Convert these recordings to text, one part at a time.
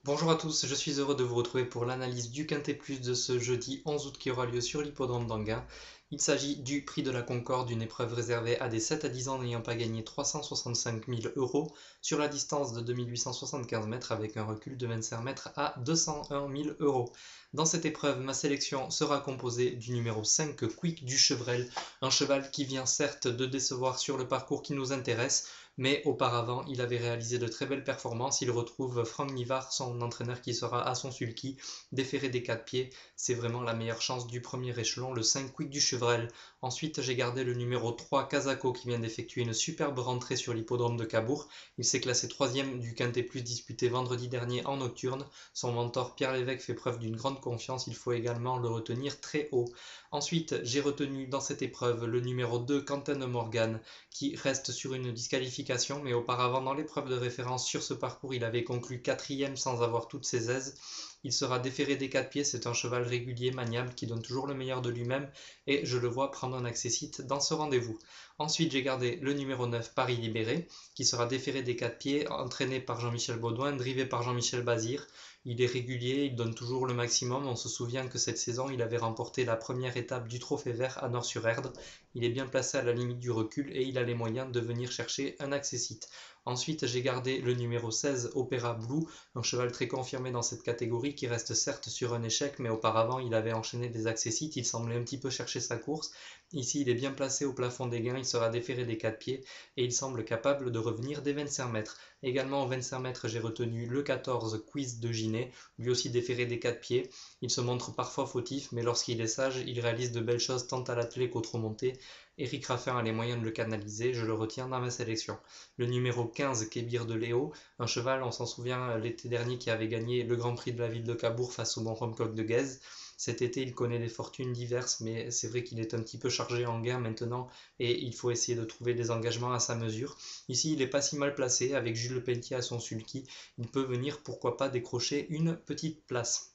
Bonjour à tous, je suis heureux de vous retrouver pour l'analyse du Quintet Plus de ce jeudi 11 août qui aura lieu sur l'hippodrome d'Anguin. Il s'agit du prix de la Concorde, une épreuve réservée à des 7 à 10 ans n'ayant pas gagné 365 000 euros sur la distance de 2875 mètres avec un recul de 25 mètres à 201 000 euros. Dans cette épreuve, ma sélection sera composée du numéro 5 Quick du Chevrel, un cheval qui vient certes de décevoir sur le parcours qui nous intéresse, mais auparavant il avait réalisé de très belles performances. Il retrouve Franck Nivard, son entraîneur qui sera à son sulky, déféré des 4 pieds. C'est vraiment la meilleure chance du premier échelon, le 5 Quick du Chevrel. Ensuite, j'ai gardé le numéro 3 Kazako qui vient d'effectuer une superbe rentrée sur l'hippodrome de Cabourg. Il s'est classé 3e du Quintet Plus disputé vendredi dernier en nocturne. Son mentor Pierre Lévesque fait preuve d'une grande confiance, il faut également le retenir très haut. Ensuite, j'ai retenu dans cette épreuve le numéro 2 Quentin de Morgan qui reste sur une disqualification, mais auparavant dans l'épreuve de référence sur ce parcours, il avait conclu 4e sans avoir toutes ses aises. Il sera déféré des 4 pieds, c'est un cheval régulier, maniable, qui donne toujours le meilleur de lui-même, et je le vois prendre un accessite dans ce rendez-vous. Ensuite, j'ai gardé le numéro 9, Paris Libéré, qui sera déféré des 4 pieds, entraîné par Jean-Michel Baudouin, drivé par Jean-Michel Bazir. Il est régulier, il donne toujours le maximum. On se souvient que cette saison, il avait remporté la première étape du Trophée Vert à Nord-sur-Erdre. Il est bien placé à la limite du recul et il a les moyens de venir chercher un accessite. Ensuite, j'ai gardé le numéro 16, Opéra Blue, un cheval très confirmé dans cette catégorie qui reste certes sur un échec, mais auparavant il avait enchaîné des accessites, il semblait un petit peu chercher sa course. Ici, il est bien placé au plafond des gains, il sera déféré des 4 pieds et il semble capable de revenir des 25 mètres. Également aux 25 mètres, j'ai retenu le 14 Quiz de Ginet, lui aussi déféré des 4 pieds. Il se montre parfois fautif, mais lorsqu'il est sage, il réalise de belles choses tant à l'attelé qu'au trot monté. Éric Raffin a les moyens de le canaliser, je le retiens dans ma sélection. Le numéro 15, Kébir de Léo, un cheval, on s'en souvient l'été dernier, qui avait gagné le Grand Prix de la ville de Cabourg face au Bon Coq de Guèze. Cet été, il connaît des fortunes diverses, mais c'est vrai qu'il est un petit peu chargé en gain maintenant et il faut essayer de trouver des engagements à sa mesure. Ici, il n'est pas si mal placé, avec Jules Pelletier à son sulky, il peut venir pourquoi pas décrocher une petite place.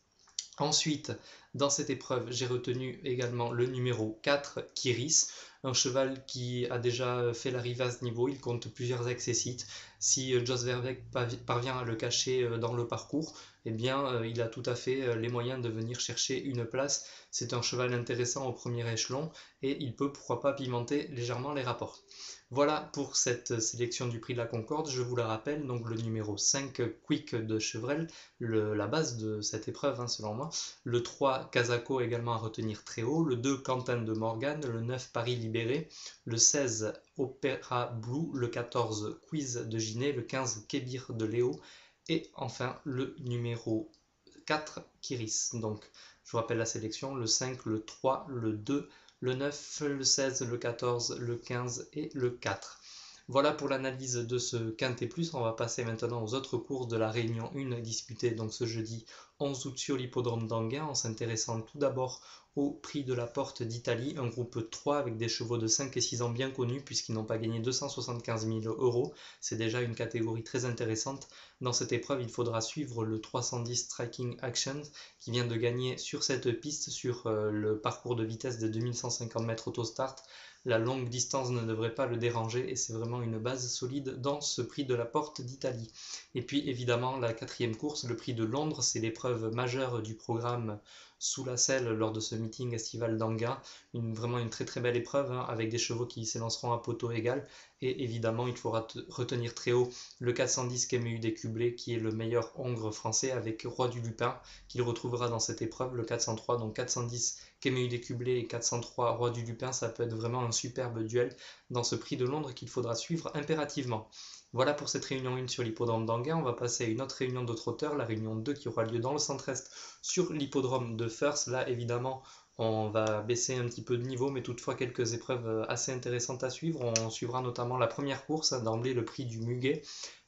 Ensuite, dans cette épreuve, j'ai retenu également le numéro 4, Kiris, un cheval qui a déjà fait l'arrivée à ce niveau, il compte plusieurs accessites. Si Jos Verbeek parvient à le cacher dans le parcours, eh bien, il a tout à fait les moyens de venir chercher une place. C'est un cheval intéressant au premier échelon et il peut pourquoi pas pimenter légèrement les rapports. Voilà pour cette sélection du prix de la Concorde. Je vous la rappelle, donc le numéro 5 Quick de Chevrel, la base de cette épreuve selon moi. Le 3 Kazako également à retenir très haut. Le 2 Quentin de Morgan. Le 9 Paris Libéré. Le 16 Opéra Blue. Le 14 Quiz de Ginet. Le 15 Kébir de Léo. Et enfin le numéro 4 Kiris. Donc je vous rappelle la sélection, le 5, le 3, le 2, le 9, le 16, le 14, le 15 et le 4. Voilà pour l'analyse de ce Quintet Plus. On va passer maintenant aux autres courses de la Réunion 1 disputée donc ce jeudi 11 août sur l'hippodrome d'Anguin, en s'intéressant tout d'abord au prix de la Porte d'Italie, un groupe 3 avec des chevaux de 5 et 6 ans bien connus puisqu'ils n'ont pas gagné 275 000 euros. C'est déjà une catégorie très intéressante. Dans cette épreuve, il faudra suivre le 310 Striking Action qui vient de gagner sur cette piste sur le parcours de vitesse de 2150 mètres autostart. La longue distance ne devrait pas le déranger et c'est vraiment une base solide dans ce prix de la Porte d'Italie. Et puis évidemment la quatrième course, le prix de Londres, c'est l'épreuve majeure du programme sous la selle lors de ce meeting estival d'Anguin. Vraiment une très très belle épreuve avec des chevaux qui s'élanceront à poteau égal. Et évidemment il faudra retenir très haut le 410 Camus Décublé qui est le meilleur hongre français avec Roi du Lupin qu'il retrouvera dans cette épreuve, le 403. Donc 410 Camus Décublé et 403 Roi du Lupin, ça peut être vraiment un superbe duel dans ce prix de Londres qu'il faudra suivre impérativement. Voilà pour cette réunion 1 sur l'hippodrome d'Anguin. On va passer à une autre réunion de trotteurs, la réunion 2 qui aura lieu dans le centre-est sur l'hippodrome de First. Là, évidemment, on va baisser un petit peu de niveau, mais toutefois quelques épreuves assez intéressantes à suivre. On suivra notamment la première course, d'emblée le prix du Muguet,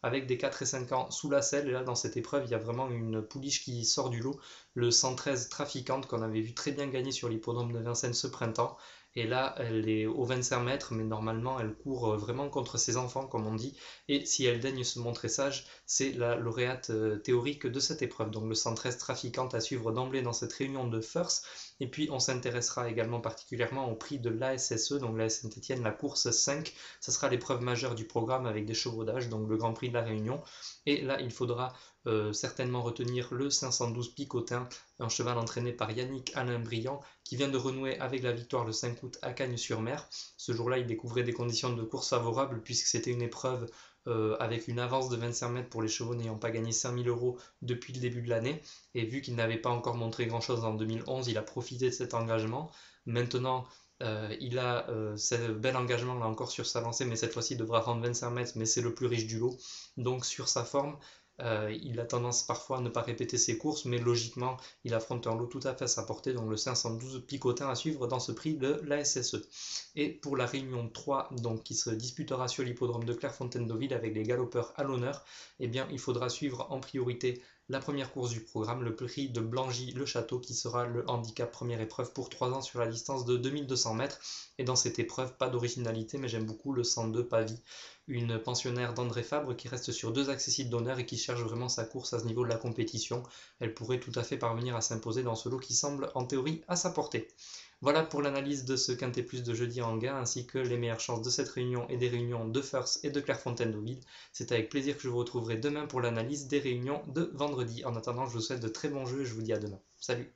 avec des 4 et 5 ans sous la selle. Et là, dans cette épreuve, il y a vraiment une pouliche qui sort du lot, le 113 Traficante, qu'on avait vu très bien gagner sur l'hippodrome de Vincennes ce printemps. Et là, elle est aux 25 mètres, mais normalement, elle court vraiment contre ses enfants, comme on dit. Et si elle daigne se montrer sage, c'est la lauréate théorique de cette épreuve. Donc le 113 trafiquante à suivre d'emblée dans cette réunion de first. Et puis on s'intéressera également particulièrement au prix de l'ASSE, donc la Saint-Étienne, la course 5. Ça sera l'épreuve majeure du programme avec des chevaux d'âge, donc le Grand Prix de la Réunion. Et là, il faudra certainement retenir le 512 Picotin, un cheval entraîné par Yannick Alain Briand, qui vient de renouer avec la victoire le 5 août à Cagnes-sur-Mer. Ce jour-là, il découvrait des conditions de course favorables puisque c'était une épreuve avec une avance de 25 mètres pour les chevaux n'ayant pas gagné 5000 € depuis le début de l'année. Et vu qu'il n'avait pas encore montré grand-chose en 2011, il a profité de cet engagement. Maintenant, il a ce bel engagement là encore sur sa lancée, mais cette fois-ci il devra rendre 25 mètres, mais c'est le plus riche du lot. Donc sur sa forme, il a tendance parfois à ne pas répéter ses courses, mais logiquement, il affronte un lot tout à fait à sa portée, donc le 512 Picotin à suivre dans ce prix de la SSE. Et pour la réunion 3, donc, qui se disputera sur l'hippodrome de Clairefontaine-Deauville avec les galopeurs à l'honneur, eh bien, il faudra suivre en priorité la première course du programme, le prix de Blangy-le-Château, qui sera le handicap première épreuve pour 3 ans sur la distance de 2200 mètres. Et dans cette épreuve, pas d'originalité, mais j'aime beaucoup le 102 Pavie, une pensionnaire d'André Fabre qui reste sur 2 accessibles d'honneur et qui cherche vraiment sa course à ce niveau de la compétition. Elle pourrait tout à fait parvenir à s'imposer dans ce lot qui semble en théorie à sa portée. Voilà pour l'analyse de ce Quintet Plus de jeudi à Enghien, ainsi que les meilleures chances de cette réunion et des réunions de First et de Clairefontaine-Deauville. C'est avec plaisir que je vous retrouverai demain pour l'analyse des réunions de vendredi. En attendant, je vous souhaite de très bons jeux et je vous dis à demain. Salut!